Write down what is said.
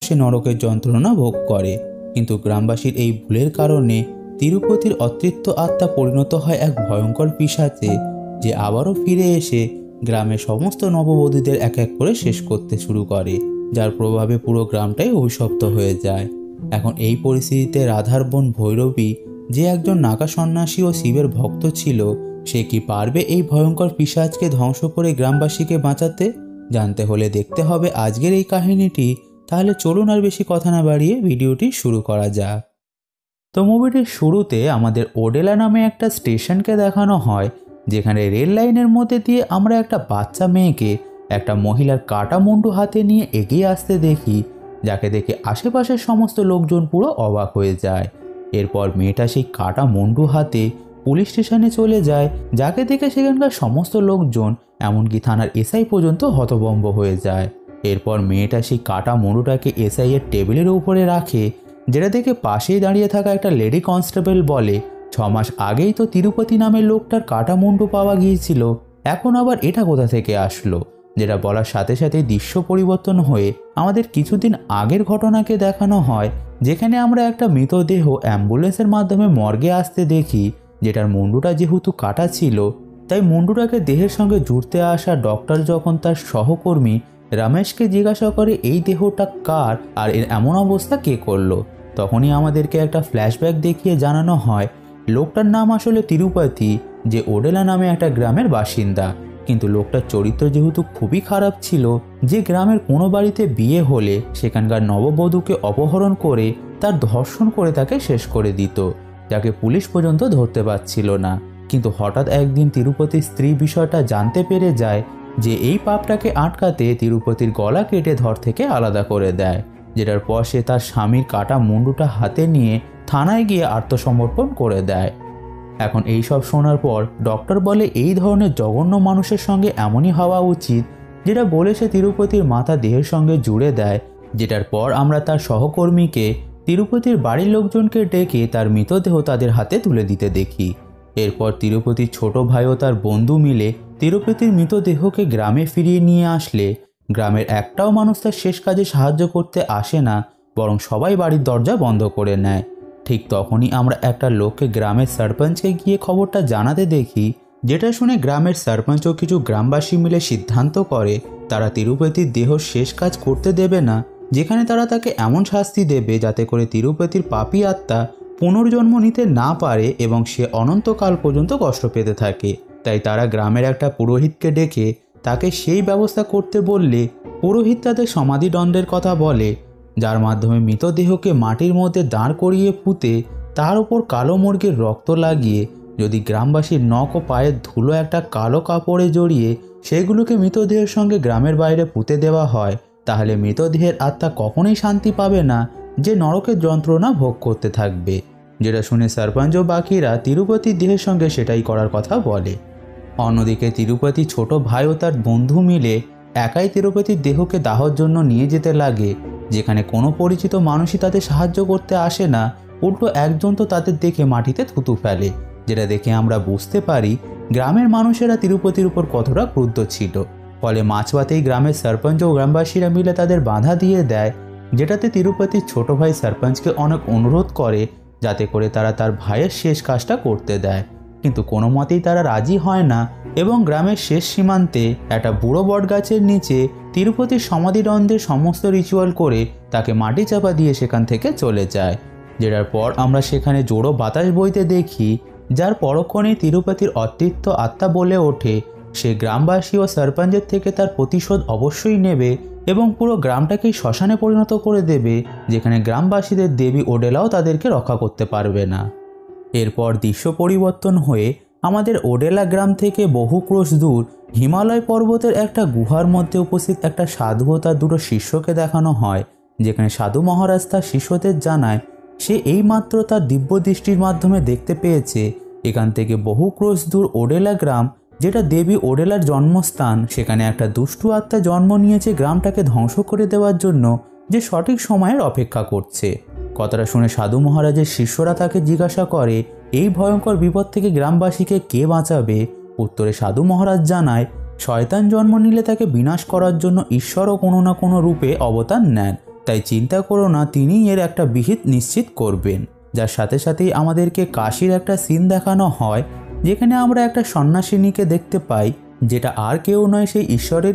সে নরকের যন্ত্রণা ভোগ করে। কিন্তু গ্রামবাসীর এই ভুলের কারণে তিরুপতির অতৃপ্ত আত্মা পরিণত হয় এক ভয়ঙ্কর পিশাচে, যে আবারও ফিরে এসে গ্রামের সমস্ত নববধূদের এক এক করে শেষ করতে শুরু করে, যার প্রভাবে পুরো গ্রামটাই অভিশপ্ত হয়ে যায়। এখন এই পরিস্থিতিতে রাধার বোন ভৈরবী, যে একজন নাগা সন্ন্যাসী ও শিবের ভক্ত ছিল, সে কি পারবে এই ভয়ঙ্কর পিশাচকে ধ্বংস করে গ্রামবাসীকে বাঁচাতে? জানতে হলে দেখতে হবে আজকের এই কাহিনীটি। তাহলে চলুন আর বেশি কথা না বাড়িয়ে ভিডিওটি শুরু করা যাক। তো মুভিটির শুরুতে আমাদের ওডেলা নামে একটা স্টেশনকে দেখানো হয়, যেখানে রেল লাইনের মধ্যে দিয়ে আমরা একটা বাচ্চা মেয়েকে একটা মহিলার কাটা মুন্ডু হাতে নিয়ে এগিয়ে আসতে দেখি, যাকে দেখে আশেপাশের সমস্ত লোকজন পুরো অবাক হয়ে যায়। এরপর মেয়েটা সেই কাটা মুন্ডু হাতে পুলিশ স্টেশনে চলে যায়, যাকে দেখে সেখানকার সমস্ত লোকজন এমনকি থানার এসআই পর্যন্ত হতভম্ব হয়ে যায়। এরপর মেয়েটা সেই কাটা মুন্ডুটাকে এসআই এর টেবিলের উপরে রাখে, যেটা দেখে পাশেই দাঁড়িয়ে থাকা একটা লেডি কনস্টেবল বলে, 6 মাস আগেই তো তিরুপতি নামের লোকটার কাটা মুন্ডু পাওয়া গিয়েছিল, এখন আবার এটা কোথা থেকে আসলো? যেটা বলার সাথে সাথে দৃশ্য পরিবর্তন হয়ে আমাদের কিছুদিন আগের ঘটনাকে দেখানো হয়, যেখানে আমরা একটা মৃতদেহ অ্যাম্বুলেন্সের মাধ্যমে মর্গে আসতে দেখি, যেটার মুন্ডুটা যেহেতু কাটা ছিল, তাই মুন্ডুটাকে দেহের সঙ্গে জুড়তে আসা ডক্টর যখন তার সহকর্মী রমেশকে জিজ্ঞাসা করে এই দেহটা কার আর এর এমন অবস্থা কে করলো, তখনই আমাদেরকে একটা ফ্ল্যাশব্যাক দেখিয়ে জানানো হয় লোকটার নাম আসলে তিরুপতি, যে ওডেলা নামে একটা গ্রামের বাসিন্দা। কিন্তু লোকটার চরিত্র যেহেতু খুবই খারাপ ছিল, যে গ্রামের কোনো বাড়িতে বিয়ে হলে সেখানকার নববধূকে অপহরণ করে তার ধর্ষণ করে তাকে শেষ করে দিত, যাকে পুলিশ পর্যন্ত ধরতে পারছিল না। কিন্তু হঠাৎ একদিন তিরুপতির স্ত্রী বিষয়টা জানতে পেরে যায়, যে এই পাপটাকে আটকাতে তিরুপতির গলা কেটে ধর থেকে আলাদা করে দেয়, যেটার পর সে তার স্বামীর কাটা মুন্ডুটা হাতে নিয়ে থানায় গিয়ে আত্মসমর্পণ করে দেয়। এখন এই সব শোনার পর ডক্টর বলে এই ধরনের জঘন্য মানুষের সঙ্গে এমনই হওয়া উচিত, যেটা বলে সে তিরুপতির মাথা দেহের সঙ্গে জুড়ে দেয়, যেটার পর আমরা তার সহকর্মীকে তিরুপতির বাড়ির লোকজনকে ডেকে তার মৃতদেহ তাদের হাতে তুলে দিতে দেখি। এরপর তিরুপতির ছোট ভাই ও তার বন্ধু মিলে তিরুপতির মৃতদেহকে গ্রামে ফিরিয়ে নিয়ে আসলে গ্রামের একটাও মানুষ তার শেষ কাজে সাহায্য করতে আসে না, বরং সবাই বাড়ির দরজা বন্ধ করে নেয়। ঠিক তখনই আমরা একটা লোককে গ্রামের সরপঞ্চকে গিয়ে খবরটা জানাতে দেখি, যেটা শুনে গ্রামের সরপঞ্চ ও কিছু গ্রামবাসী মিলে সিদ্ধান্ত করে তারা তিরুপতির দেহ শেষ কাজ করতে দেবে না, যেখানে তারা তাকে এমন শাস্তি দেবে যাতে করে তিরুপতির পাপী আত্মা পুনর্জন্ম নিতে না পারে এবং সে অনন্তকাল পর্যন্ত কষ্ট পেতে থাকে। তাই তারা গ্রামের একটা পুরোহিতকে ডেকে তাকে সেই ব্যবস্থা করতে বললে পুরোহিত তাদের সমাধিদণ্ডের কথা বলে, যার মাধ্যমে মৃতদেহকে মাটির মধ্যে দাঁড় করিয়ে পুঁতে তার উপর কালো মুরগির রক্ত লাগিয়ে যদি গ্রামবাসীর নখ ও পায়ের ধুলো একটা কালো কাপড়ে জড়িয়ে সেগুলোকে মৃতদেহের সঙ্গে গ্রামের বাইরে পুঁতে দেওয়া হয়, তাহলে মৃতদেহের আত্মা কখনোই শান্তি পাবে না, যে নরকের যন্ত্রণা ভোগ করতে থাকবে। যেটা শুনে সরপঞ্চ ও বাকিরা তিরুপতির দেহের সঙ্গে সেটাই করার কথা বলে। অন্যদিকে তিরুপতি ছোট ভাই ও তার বন্ধু মিলে একাই তিরুপতির দেহকে দাহর জন্য নিয়ে যেতে লাগে, যেখানে কোনো পরিচিত মানুষই তাদের সাহায্য করতে আসে না, উল্টো একজন তো তাদের দেখে মাটিতে থুতু ফেলে, যেটা দেখে আমরা বুঝতে পারি গ্রামের মানুষেরা তিরুপতির উপর কতটা ক্রুদ্ধ ছিল। ফলে মাঝপথেই গ্রামের সরপঞ্চ ও গ্রামবাসীরা মিলে তাদের বাধা দিয়ে দেয়, যেটাতে তিরুপতির ছোট ভাই সরপঞ্চকে অনেক অনুরোধ করে যাতে করে তারা তার ভাইয়ের শেষ কাজটা করতে দেয়, কিন্তু কোনো মতেই তারা রাজি হয় না এবং গ্রামের শেষ সীমান্তে একটা বুড়ো বটগাছের নিচে তিরুপতির সমাধিদণ্ডের সমস্ত রিচুয়াল করে তাকে মাটি চাপা দিয়ে সেখান থেকে চলে যায়। যেটার পর আমরা সেখানে জোড়ো বাতাস বইতে দেখি, যার পরক্ষণেই তিরুপতির অতৃপ্ত আত্মা বলে ওঠে সে গ্রামবাসী ও সরপঞ্চের থেকে তার প্রতিশোধ অবশ্যই নেবে এবং পুরো গ্রামটাকেই শ্মশানে পরিণত করে দেবে, যেখানে গ্রামবাসীদের দেবী ওডেলাও তাদেরকে রক্ষা করতে পারবে না। এরপর দৃশ্য পরিবর্তন হয়ে আমাদের ওডেলা গ্রাম থেকে বহু ক্রোশ দূর হিমালয় পর্বতের একটা গুহার মধ্যে উপস্থিত একটা সাধু ও তার দুটো শিষ্যকে দেখানো হয়, যেখানে সাধু মহারাজ তার শিষ্যদের জানায় সে এইমাত্র তার দিব্য দৃষ্টির মাধ্যমে দেখতে পেয়েছে এখান থেকে বহু ক্রোশ দূর ওডেলা গ্রাম, যেটা দেবী ওডেলার জন্মস্থান, সেখানে একটা দুষ্টু আত্মা জন্ম নিয়েছে গ্রামটাকে ধ্বংস করে দেওয়ার জন্য, যে সঠিক সময়ের অপেক্ষা করছে। কথাটা শুনে সাধু মহারাজের শিষ্যরা তাকে জিজ্ঞাসা করে এই ভয়ঙ্কর বিপদ থেকে গ্রামবাসীকে কে বাঁচাবে। উত্তরে সাধু মহারাজ জানায় শয়তান জন্ম নিলে তাকে বিনাশ করার জন্য ঈশ্বরও কোনো না কোনো রূপে অবতার নেন, তাই চিন্তা করো না, তিনিই এর একটা বিহিত নিশ্চিত করবেন। যার সাথে সাথেই আমাদেরকে কাশীর একটা সিন দেখানো হয়, যেখানে আমরা একটা সন্ন্যাসিনীকে দেখতে পাই, যেটা আর কেউ নয়, সেই ঈশ্বরের